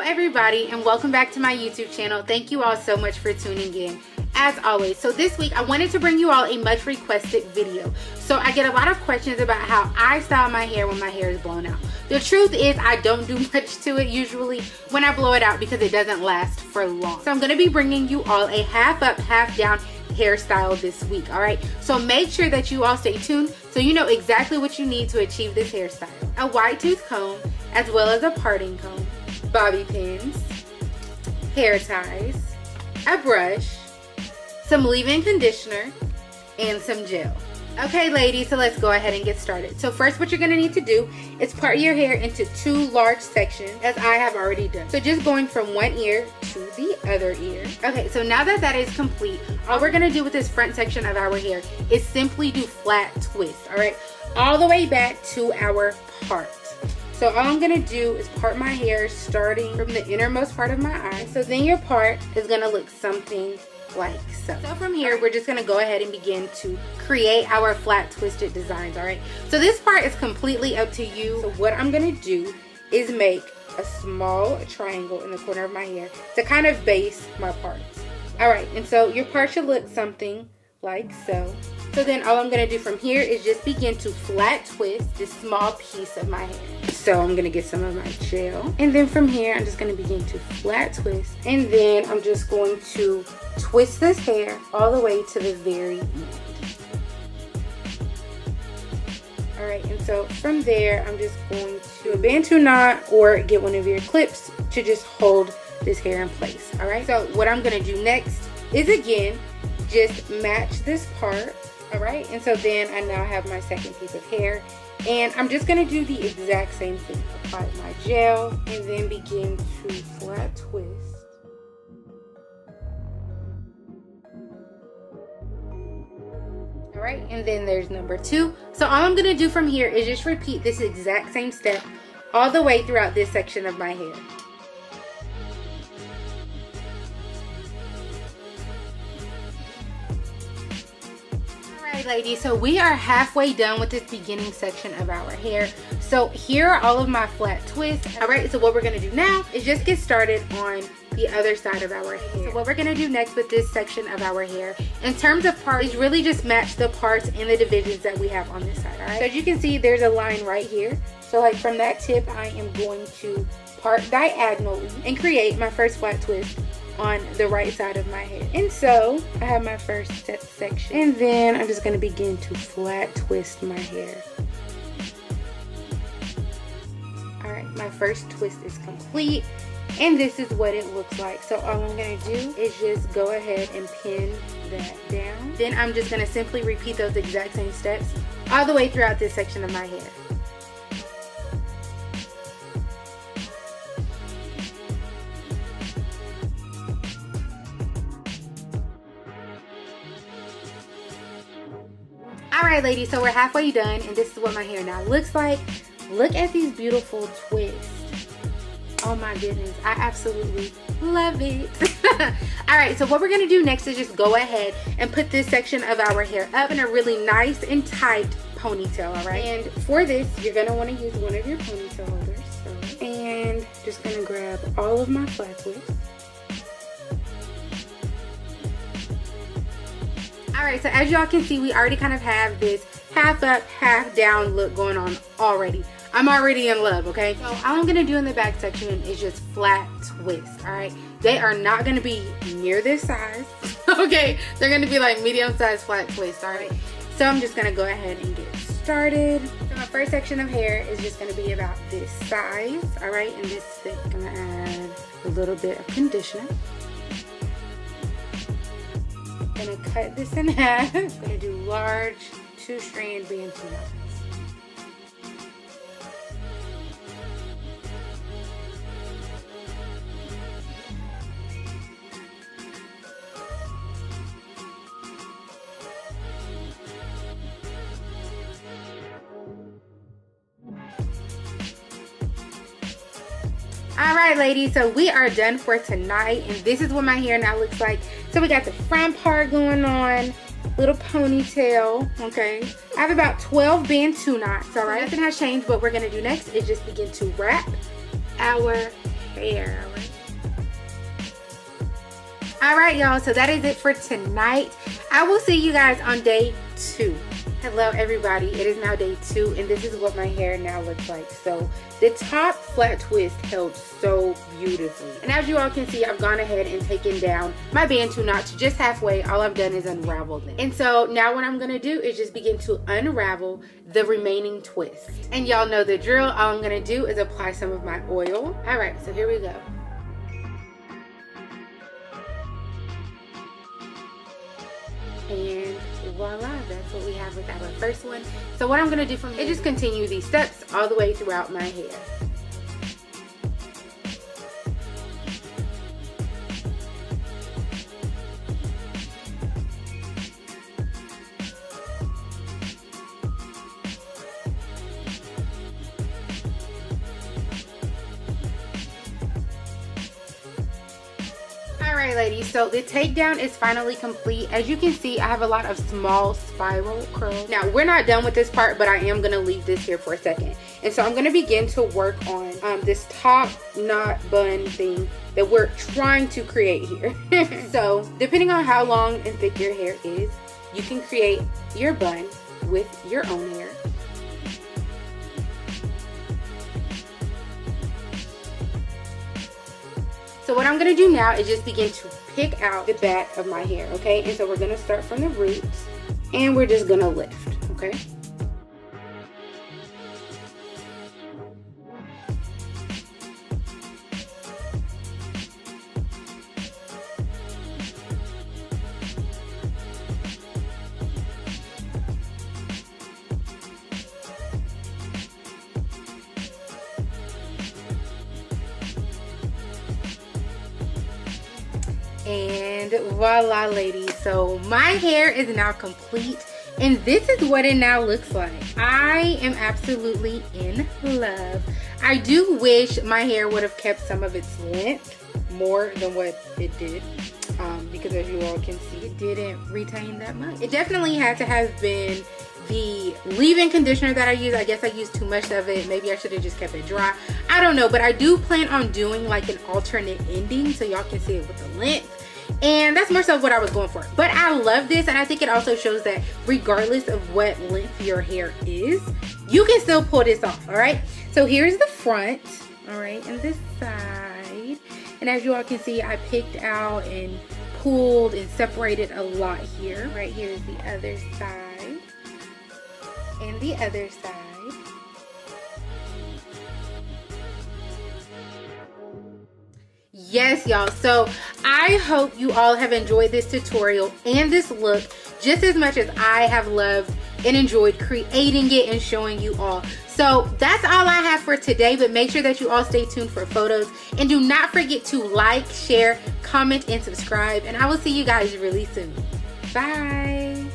everybody, and welcome back to my YouTube channel. Thank you all so much for tuning in as always. So this week I wanted to bring you all a much requested video. So I get a lot of questions about how I style my hair when my hair is blown out. The truth is I don't do much to it usually when I blow it out because it doesn't last for long. So I'm going to be bringing you all a half up, half down hairstyle this week. All right, so make sure that you all stay tuned so you know exactly what you need to achieve this hairstyle. A wide tooth comb, as well as a parting comb, bobby pins, hair ties, a brush, some leave-in conditioner, and some gel. Okay ladies, so let's go ahead and get started. So first what you're going to need to do is part your hair into two large sections, as I have already done. So just going from one ear to the other ear. Okay, so now that that is complete, all we're going to do with this front section of our hair is simply do flat twists, alright? All the way back to our part. So all I'm going to do is part my hair starting from the innermost part of my eye. So then your part is going to look something like so. So from here, we're just going to go ahead and begin to create our flat twisted designs, alright? So this part is completely up to you. So what I'm going to do is make a small triangle in the corner of my hair to kind of base my parts. Alright, and so your part should look something like so. So then all I'm going to do from here is just begin to flat twist this small piece of my hair. So I'm going to get some of my gel. And then from here, I'm just going to begin to flat twist. And then I'm just going to twist this hair all the way to the very end. Alright, and so from there, I'm just going to a bantu knot or get one of your clips to just hold this hair in place. Alright, so what I'm going to do next is again, just match this part. Alright, and so then I now have my second piece of hair, and I'm just going to do the exact same thing. Apply my gel and then begin to flat twist. Alright, and then there's number two. So all I'm going to do from here is just repeat this exact same step all the way throughout this section of my hair. Ladies, so we are halfway done with this beginning section of our hair. So here are all of my flat twists. All right, so what we're going to do now is just get started on the other side of our hair. So what we're going to do next with this section of our hair in terms of parts is really just match the parts and the divisions that we have on this side. All right, so as you can see, there's a line right here. So like from that tip, I am going to part diagonally and create my first flat twist on the right side of my hair. And so I have my first section, and then I'm just going to begin to flat twist my hair. Alright, my first twist is complete, and this is what it looks like. So all I'm going to do is just go ahead and pin that down. Then I'm just going to simply repeat those exact same steps all the way throughout this section of my hair. Alright ladies, so we're halfway done, and this is what my hair now looks like. Look at these beautiful twists. Oh my goodness, I absolutely love it. Alright, so what we're going to do next is just go ahead and put this section of our hair up in a really nice and tight ponytail, alright? And for this, you're going to want to use one of your ponytail holders. So, and just going to grab all of my flat twists. Alright, so as y'all can see, we already kind of have this half up, half down look going on already. I'm already in love, okay? So all I'm going to do in the back section is just flat twist, alright? They are not going to be near this size, okay? They're going to be like medium size flat twist, alright? So I'm just going to go ahead and get started. So my first section of hair is just going to be about this size, alright? And this is going to add a little bit of conditioner. I'm going to cut this in half. I'm going to do large 2-strand bantu knots. Alright ladies, so we are done for tonight, and this is what my hair now looks like. So we got the front part going on, little ponytail, okay? I have about 12 bantu knots, alright? Nothing has changed. What we're going to do next is just begin to wrap our hair, alright? All right, y'all, so that is it for tonight. I will see you guys on day 2. Hello everybody, it is now day 2 and this is what my hair now looks like. So the top flat twist held so beautifully, and as you all can see, I've gone ahead and taken down my bantu knot to just halfway. All I've done is unravel them, and so now what I'm gonna do is just begin to unravel the remaining twist. And y'all know the drill. All I'm gonna do is apply some of my oil. All right, so here we go. And voila, that's what we have with our first one. So what I'm going to do from here is just continue these steps all the way throughout my hair. Alright ladies, so the takedown is finally complete. As you can see, I have a lot of small spiral curls. Now we're not done with this part, but I am going to leave this here for a second. And so I'm going to begin to work on this top knot bun thing that we're trying to create here. So depending on how long and thick your hair is, you can create your bun with your own hair. So what I'm going to do now is just begin to pick out the back of my hair, okay? And so we're going to start from the roots and we're just going to lift, okay? And voila ladies, so my hair is now complete and this is what it now looks like. I am absolutely in love. I do wish my hair would have kept some of its length more than what it did, because as you all can see, it didn't retain that much. It definitely had to have been the leave-in conditioner that I used. I guess I used too much of it. Maybe I should have just kept it dry. I don't know, but I do plan on doing like an alternate ending so y'all can see it with the length. And that's more so what I was going for. But I love this, and I think it also shows that regardless of what length your hair is, you can still pull this off, all right? So here's the front, all right, and this side. And as you all can see, I picked out and pulled and separated a lot here. Right here is the other side. And the other side. Yes, y'all, so I hope you all have enjoyed this tutorial and this look just as much as I have loved and enjoyed creating it and showing you all. So that's all I have for today, but make sure that you all stay tuned for photos and do not forget to like, share, comment, and subscribe, and I will see you guys really soon. Bye.